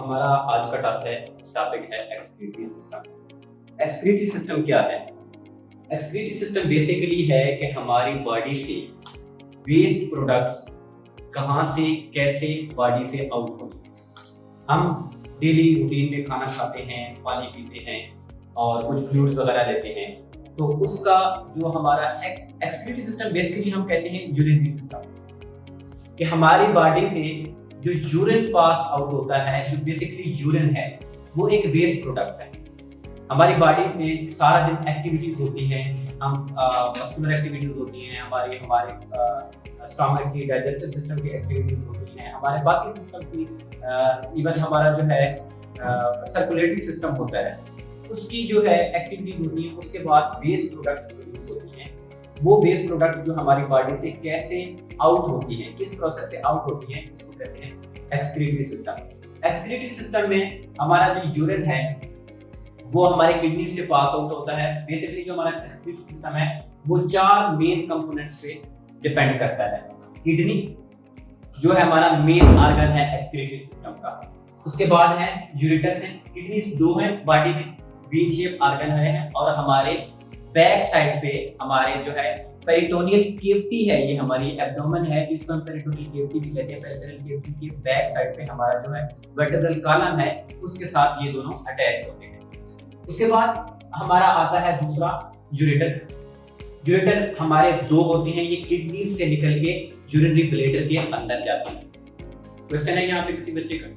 हमारा आज का टॉपिक है एक्सक्रीटरी सिस्टम। एक्सक्रीटरी सिस्टम क्या है? एक्सक्रीटरी सिस्टम बेसिकली है कि हमारी बॉडी से वेस्ट प्रोडक्ट्स कहाँ से कैसे बॉडी से आउट होंगे। हम डेली रूटीन में खाना खाते हैं, पानी पीते हैं और कुछ फ्लूइड्स वगैरह लेते हैं, तो उसका जो हमारा एक्सक्रीटरी सिस्टम बेसिकली हम कहते हैं यूरिनरी सिस्टम, कि हमारी बॉडी से जो यूरिन पास आउट होता है, जो बेसिकली यूरिन है, वो एक वेस्ट प्रोडक्ट है। हमारी बॉडी में सारा दिन एक्टिविटीज होती हैं, हम मस्कुलर एक्टिविटीज होती हैं, हमारे स्टमक की, डाइजेस्टिव सिस्टम की एक्टिविटीज होती हैं, हमारे बाकी सिस्टम की, इवन हमारा जो है सर्कुलेटरी सिस्टम होता है, उसकी जो है एक्टिविटीज होती है। उसके बाद वेस्ट प्रोडक्ट्स प्रोड्यूस होती हैं। वो वेस्ट प्रोडक्ट जो हमारी बॉडी से कैसे आउट होती है, किस प्रोसेस से आउट होती है, उसको कहते हैं एक्सक्रीटरी सिस्टम। एक्सक्रीटरी सिस्टम में हमारा जो यूरिन है वो हमारे किडनी से पास आउट होता है। बेसिकली जो हमारा एक्सक्रीटरी सिस्टम है वो 4 मेन कंपोनेंट्स पे डिपेंड करता है। किडनी जो है हमारा मेन ऑर्गन है एक्सक्रीटरी सिस्टम का। उसके बाद है यूरेटर है। किडनी 2 है बॉडी में, वी शेप ऑर्गन है, और हमारे बैक साइड पे हमारे जो है पेरिटोनियल केविटी है, ये हमारी एब्डोमेन है जिसको हम पेरिटोनियल केविटी भी कहते हैं। पेरिटोनियल केविटी के बैक साइड पे हमारा जो है वर्टेब्रल कॉलम है, उसके साथ ये दोनों अटैच होते हैं। उसके बाद हमारा आता है दूसरा यूरेटर। यूरेटर हमारे 2 होते हैं, ये किडनी से निकल के यूरिनरी ब्लैडर के अंदर जाते हैं। क्वेश्चन है यहाँ पे किसी बच्चे का?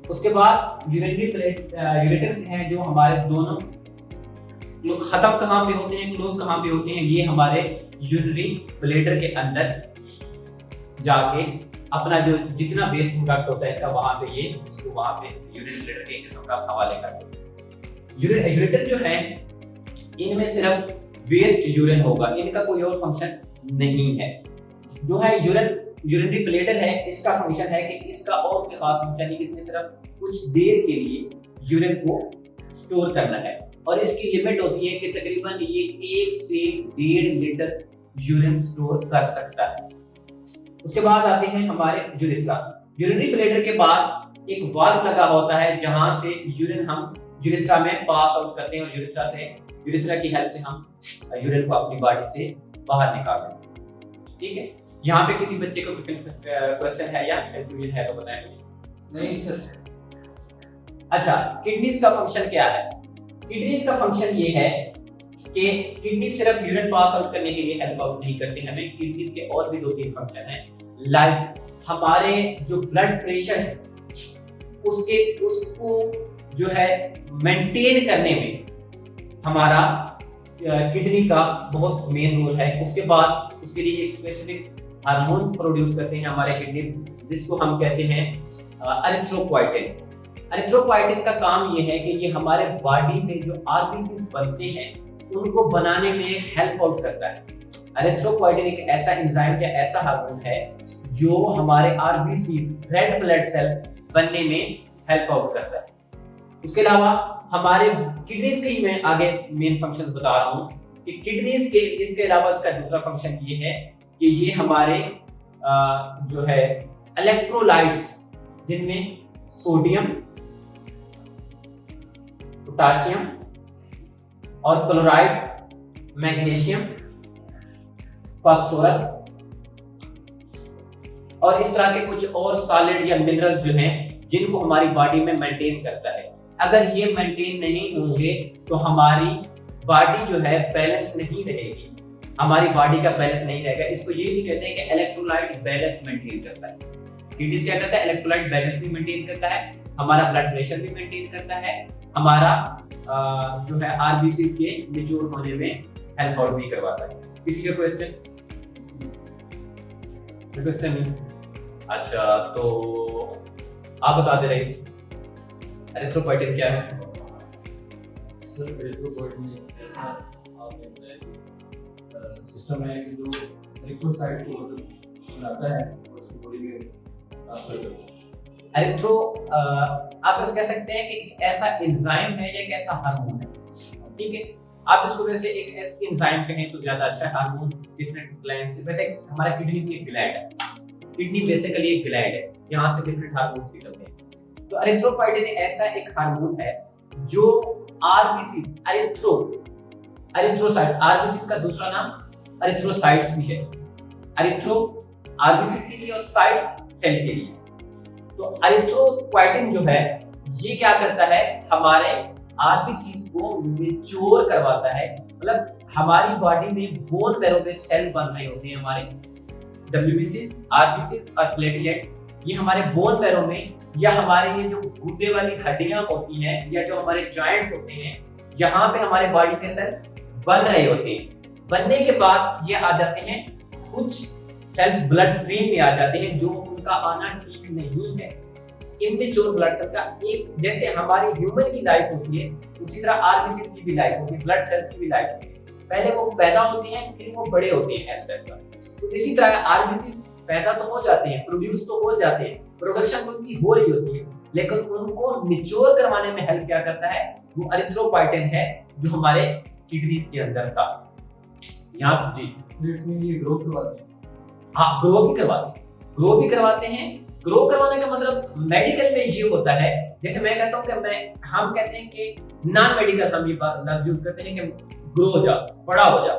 उसके बाद यूरिनरी यूरेटर्स हैं जो हमारे दोनों खत्म कहाँ पे होते हैं, क्लोज कहाँ पे होते हैं, ये हमारे यूरिनरी ब्लैडर के अंदर जाके अपना जो जितना वेस्ट प्रोडक्ट होता है वहां पे ये उसको वहां पे यूरिनरी ब्लैडर के किस्म का हवाले करते हैं। यूरेटर जो है इनमें सिर्फ वेस्ट यूरिन होगा, इनका कोई और फंक्शन नहीं है। जो है यूरिनरी ब्लैडर है, इसका फंक्शन है कि इसका और कोई खास फंक्शन नहीं, इसने सिर्फ कुछ देर के लिए यूरिन को स्टोर करना है, और इसकी लिमिट होती है कि तकरीबन ये 1 से 1.5 लीटर यूरिन स्टोर कर सकता है। उसके बाद आते हैं हमारे यूरेथ्रा। यूरिनरी ब्लैडर के बाद एक वाल्व लगा होता है जहां से यूरिन हम यूरेथ्रा में पास आउट करते हैं, और यूरेथ्रा की हेल्प से हम यूरिन को अपनी बॉडी से बाहर निकालते हैं। ठीक है, यहाँ पे किसी बच्चे को क्वेश्चन है या कंफ्यूजन है तो बताएं मुझे। नहीं सर। अच्छा, किडनीज का फंक्शन क्या है? किडनीज का फंक्शन ये है कि किडनी सिर्फ यूरिन पास आउट करने के लिए हेल्प आउट नहीं करती, हमें किडनीज के और भी 2-3 फंक्शन हैं। लाइक हमारे जो ब्लड प्रेशर है उसको जो है मेंटेन करने में हमारा किडनी का बहुत मेन रोल है। उसके बाद उसके लिए एक स्पेसिफिक हार्मोन प्रोड्यूस करते हैं हमारे किडनी, जिसको हम कहते हैं एरिथ्रोपोइटिन। एरिथ्रोपोइटिन का काम ये है कि ये हमारे बॉडी में जो आरबीसी बनते हैं उनको बनाने में हेल्प आउट करता है। एरिथ्रोपोइटिन एक ऐसा एंजाइम या ऐसा हार्मोन है जो हमारे आरबीसी रेड ब्लड सेल बनने में हेल्प आउट करता है। उसके अलावा हमारे किडनीज के ही मैं आगे मेन फंक्शन बता रहा हूँ कि किडनीज के इसके अलावा इसका दूसरा फंक्शन ये है कि ये हमारे जो है इलेक्ट्रोलाइट्स, जिनमें सोडियम, पोटाशियम और क्लोराइड, मैग्नीशियम, फास्फोरस और इस तरह के कुछ और सॉलिड या मिनरल जो हैं जिनको हमारी बॉडी में मेंटेन करता है। अगर ये मेंटेन नहीं होंगे तो हमारी बॉडी जो है बैलेंस नहीं रहेगी, हमारी बॉडी का बैलेंस नहीं रहेगा। इसको ये भी कहते हैं कि इलेक्ट्रोलाइट बैलेंस मेंटेन करता है। किडनीज क्या करता है? इलेक्ट्रोलाइट बैलेंस भी मेंटेन करता है, हमारा ब्लड प्रेशर भी मेंटेन करता है, हमारा जो है आरबीसी के मैच्योर होने में हेल्प आउट भी करवाता है। किसी का क्वेश्चन? अच्छा, तो आप बता दे रहे एरिथ्रोपोइटिन क्या है? सर एरिथ्रोपोइटिन ऐसा आपने बताया सिस्टम है कि जो एरिथ्रोसाइट को बनाता है और उसको बॉडी में ट्रांसफर करता है। एरिथ्रो आप इसे कह सकते हैं कि ऐसा एंजाइम है या एक ऐसा हार्मोन है। ठीक है, आप इसको वैसे एक एंजाइम कहें तो ज्यादा अच्छा है। हार्मोन डिफरेंट ग्लैंड से, वैसे हमारा किडनी भी एक ग्लैंड है, किडनी बेसिकली एक ग्लैंड है। यहाँ से डिफरेंट हार्मोन्स भी चलते हैं। तो एरिथ्रोपोइटिन ऐसा एक हार्मोन है जो आरबीसी एरिथ्रोसाइट्स, आरबीसी का दूसरा नाम एरिथ्रोसाइट्स भी है। एरिथ्रो आरबीसी के लिए और साइट्स सेल के लिए। तो एरिथ्रोपोइटिन जो है ये क्या करता है, हमारे आरबीसी को मैच्योर करवाता है। मतलब हमारी बॉडी में बोन मैरो में सेल बन रहे होते हैं, हमारे डब्ल्यूबीसी, आरबीसी और प्लेटलेट्स, ये हमारे बोन मैरो में या हमारे ये जो गुर्दे वाली हड्डियां होती हैं या जो हमारे जॉइंट्स होते हैं, यहाँ पे हमारे बॉडी के सेल बन रहे होते हैं। बनने के बाद ये आ जाते हैं, कुछ सेल्स ब्लड स्ट्रीम में आ जाते हैं जो उनका आना ठीक नहीं है। इमेच्योर ब्लड सेल का एक, जैसे हमारी ह्यूमन की लाइफ होती है उसी तरह आरबीसी की भी लाइफ होती है, ब्लड सेल्स की भी लाइफ होती है। पहले वो पैदा होते हैं फिर वो बड़े होते हैं ऐसा। तो इसी तरह आरबीसी पैदा तो हो जाते हैं, प्रोड्यूस तो हो जाते हैं, प्रोडक्शन उनकी हो रही होती है, लेकिन उनको मैच्योर करवाने में हेल्प क्या करता है, वो एरिथ्रोपोइटिन है जो हमारे किडनीज के अंदर था। यहाँ जी इसमें ये ग्रोथ करवाते हैं। हाँ, ग्रो भी करवाते हैं। ग्रो करवाने का मतलब मेडिकल में ये होता है, जैसे मैं कहता हूँ कि हम कहते हैं कि नॉन मेडिकल हम ये लफ्ज यूज करते हैं कि ग्रो हो जा, बड़ा हो जा,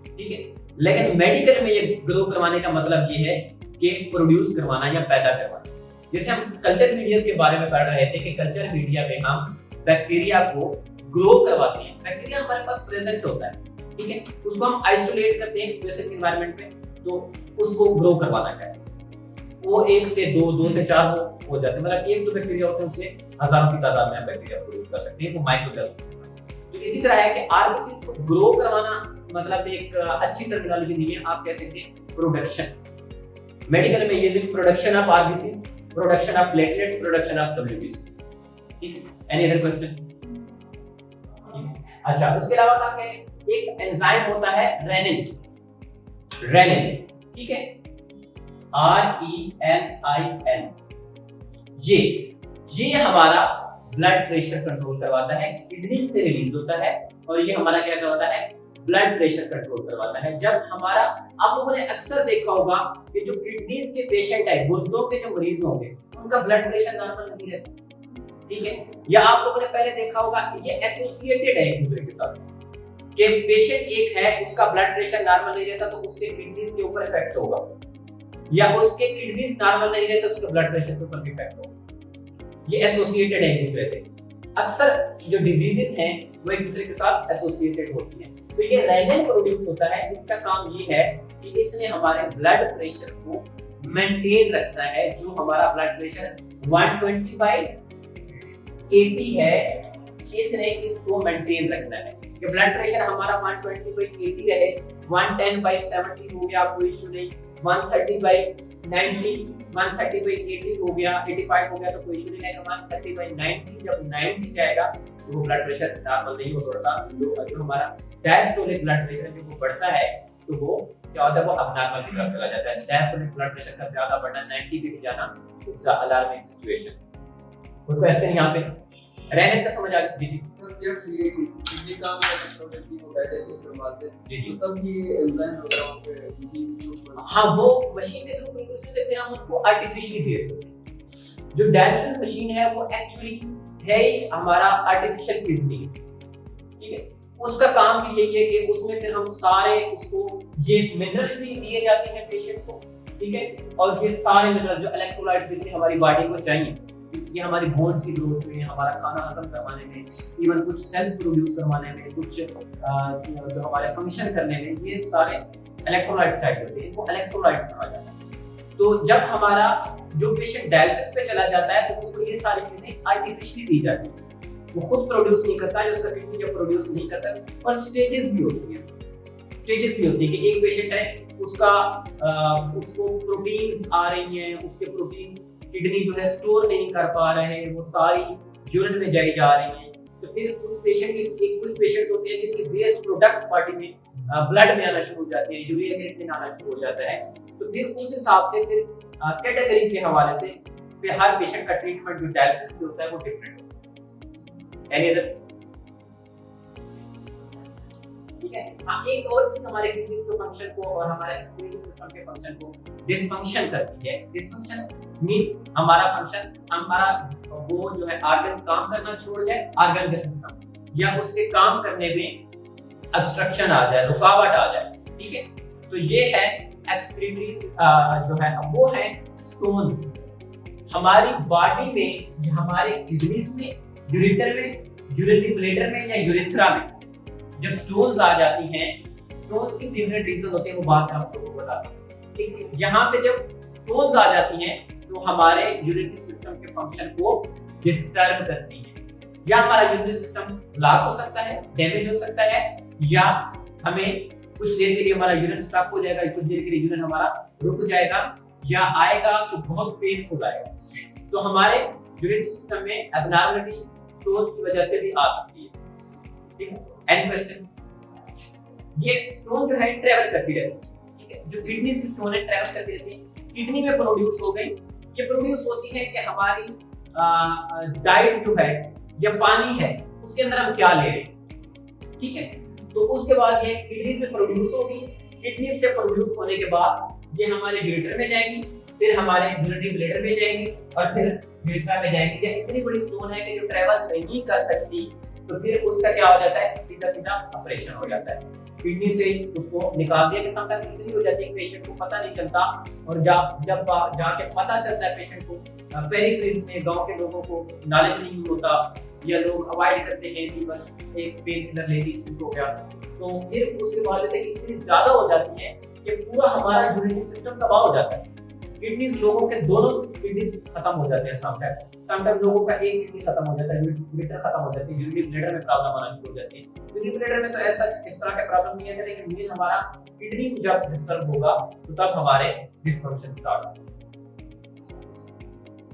ठीक है। लेकिन मेडिकल में ये ग्रो करवाने का मतलब ये है कि प्रोड्यूस करवाना या पैदा करवाना। जैसे हम कल्चर मीडिया के बारे में पढ़ रहे थे कि कल्चर मीडिया में हम बैक्टीरिया को ग्रो करवाते हैं। बैक्टीरिया हमारे पास प्रेजेंट होता है, ठीक है, उसको हम आइसोलेट करते हैं स्पेसिफिक एनवायरनमेंट में, तो उसको ग्रो करवाना चाहिए। वो 1 से 2 से 4 हो जाते हैं, मतलब एक जो बैक्टीरिया होते हैं उससे हजारों की तादाद में बैक्टीरिया प्रोड्यूस कर सकते हैं, वो माइक्रोसेल। तो इसी तरह है कि आरबीसी को ग्रो करवाना मतलब एक अच्छी टर्मिनोलॉजी नहीं है, आप कहते हैं प्रोडक्शन। मेडिकल में ये production of RBC, production of platelets, production of WBC, ठीक है। Any other question? अच्छा, उसके अलावा क्या कहें, एक एंजाइम होता है रेनिन, ठीक है, RENIN। ये हमारा ब्लड प्रेशर कंट्रोल करवाता है, किडनी से रिलीज होता है, और ये हमारा क्या करवाता है, ब्लड प्रेशर कंट्रोल करवाता है। जब हमारा, आप लोगों ने अक्सर देखा होगा कि जो किडनीज के पेशेंट है, गुर्दों के जो मरीज होंगे, उनका ब्लड प्रेशर नॉर्मल नहीं रहता, ठीक है। या आप लोगों ने पहले देखा होगा, ये एसोसिएटेड है एक दूसरे के साथ, कि पेशेंट एक है उसका ब्लड प्रेशर नॉर्मल नहीं रहता तो उसके किडनीज के ऊपर इफेक्ट होगा, या उसके किडनीज नॉर्मल नहीं रहता तो उसके ब्लड प्रेशर के ऊपर इफेक्ट होगा। ये एसोसिएटेड है एक दूसरे से। अक्सर जो डिजीजेस हैं वो एक दूसरे के साथ एसोसिएटेड होती हैं। तो ये रेनिन प्रोड्यूस होता है, इसका काम ये है कि इसने हमारे ब्लड प्रेशर को मेंटेन रखना है। जो हमारा ब्लड प्रेशर 120/80 है, इसने इसको मेंटेन रखना है कि ब्लड प्रेशर हमारा 120/80 रहे। 110/70 हो गया कोई इशू नहीं, 130/90, 130/80 हो गया, 85 हो गया तो कोई इशू नहीं है। 130/90 जब 90 जाएगा तो वो ब्लड प्रेशर नॉर्मल नहीं हो, थोड़ा सा लो। जो हमारा डायस्टोलिक ब्लड प्रेशर जो वो बढ़ता है तो वो क्या होता है, वो अबनॉर्मल की तरफ चला जाता है। डायस्टोलिक ब्लड प्रेशर का ज्यादा बढ़ना, 90 पे जाना, इट्स अ अलार्मिंग सिचुएशन। कोई क्वेश्चन यहाँ पे? रेनिन का समझ आ गया? जी सर, जब ये किडनी का प्रोडक्टिव को डाइजेस्ट करवाते हैं जी, तो तब ये एंजाइम वगैरह पे हाँ, वो मशीन के थ्रू प्रोड्यूस नहीं करते, हम उसको आर्टिफिशियली दे देते हैं। जो डायलिसिस मशीन है वो एक्चुअली है ही हमारा आर्टिफिशियल किडनी, ठीक है। उसका काम भी यही है कि उसमें फिर हम सारे उसको ये मिनरल्स भी दिए जाते हैं पेशेंट को, ठीक है। और ये सारे मिनरल जो इलेक्ट्रोलाइट्स जितने हमारी बॉडी को चाहिए, ये हमारी बोन्स की ग्रोथ में, हमारा खाना हजम करवाने में, इवन कुछ सेल्स प्रोड्यूस करवाने में, कुछ जो हमारे फंक्शन करने में, ये सारे इलेक्ट्रोलाइट्स चाहिए होते हैं, इनको इलेक्ट्रोलाइट्स कहा जाता है। तो जब हमारा जो पेशेंट डायलिसिस पे चला जाता है तो उसको ये सारी चीजें आर्टिफिशियली दी जाती है, वो खुद प्रोड्यूस नहीं करता है, उसका किडनी जब प्रोड्यूस नहीं करता। और स्टेजेस भी होती है कि एक पेशेंट है उसका उसको प्रोटीन्स आ रही हैं, उसके प्रोटीन किडनी जो है स्टोर नहीं कर पा रहे हैं, वो सारी यूरिन में जाई जा रही हैं। तो फिर उस पेशेंट के कुछ पेशेंट होते हैं जिनके वेस्ट प्रोडक्ट बॉडी में ब्लड में आना शुरू हो जाते हैं, यूरिया क्रिएटिनिन आना शुरू हो जाता है। तो फिर उस हिसाब से फिर कैटेगरी के हवाले से फिर हर पेशेंट का ट्रीटमेंट जो डायलिसिस होता है वो डिफरेंट होता है। Any other? ठीक है। हाँ, एक और चीज हमारे किडनीज के फंक्शन को और हमारे एक्सक्रीटरी सिस्टम के फंक्शन को डिसफंक्शन करती है। डिसफंक्शन मीन हमारा फंक्शन, हमारा वो जो है ऑर्गन काम करना छोड़ जाए, ऑर्गन का सिस्टम, या उसके काम करने में ऑब्स्ट्रक्शन आ जाए, रुकावट आ जाए, ठीक है। तो ये है एक्सक्रीटरी जो है वो है स्टोन्स। हमारी बॉडी में, हमारे किडनीज में, यूरेटर में, यूरिनरी ब्लैडर में या यूरेथ्रा में जब स्टोन्स आ जाती हैं, स्टोन्स की डिफरेंट रीजन होते हैं, वो बात मैं आप लोगों को बताता हूँ। ठीक है, यहाँ पे जब स्टोन्स आ जाती हैं तो हमारे यूरिनरी सिस्टम के फंक्शन को डिस्टर्ब करती है, या हमारा यूरिनरी सिस्टम ब्लॉक हो सकता है, डैमेज हो सकता है, या हमें कुछ देर के लिए हमारा यूरिन स्टॉप हो जाएगा, कुछ देर के लिए यूरिन हमारा रुक जाएगा, या आएगा तो बहुत पेनफुल आएगा। तो हमारे यूरिनरी सिस्टम में एबनॉर्मलिटी स्टोन्स की वजह से भी आ सकती है। ठीक है, एंड क्वेश्चन, ये स्टोन जो है ट्रैवल करती रहती है, ठीक है, जो किडनी की स्टोन है ट्रैवल करती रहती है, किडनी में प्रोड्यूस हो गई। ये प्रोड्यूस होती है कि हमारी डाइट जो है या पानी है उसके अंदर हम क्या ले रहे हैं, ठीक है। तो उसके बाद ये किडनी में प्रोड्यूस होगी, किडनी से प्रोड्यूस होने के बाद ये हमारे यूरेटर में जाएगी, फिर हमारे यूरिनरी ब्लैडर में जाएगी और फिर यूरेथ्रा में जाएगी। ये इतनी बड़ी स्टोन है कि जो ट्रैवल नहीं कर सकती, तो फिर उसका क्या हो जाता है, सीधा सीधा ऑपरेशन हो जाता है, किडनी से उसको निकाल दिया। कि समटाइम्स इंजरी हो जाती है, पेशेंट को पता नहीं चलता, और जब जाके पता चलता है पेशेंट को, पेरिफेरीज में गांव के लोगों को नॉलेज नहीं होता, या लोग अवॉइड करते हैं कि बस एक पेन किलर ले ली, ठीक हो गया। तो फिर उसके बाद इतनी ज्यादा हो जाती है कि पूरा हमारा यूरिनरी सिस्टम तबाह हो जाता है। किडनीज लोगों के दोनों किडनीज खत्म हो जाते हैं, समटाइम लोगों का एक किडनी खत्म हो जाता है, यूरेटर खत्म हो जाती है, यूरिनरी ब्लैडर में प्रॉब्लम आना शुरू हो जाती है। यूरिनरी ब्लैडर में तो ऐसा इस तरह का प्रॉब्लम नहीं है, लेकिन मेन हमारा किडनी जब डिस्टर्ब होगा तो तब हमारे डिसफंक्शन स्टार्ट होगा।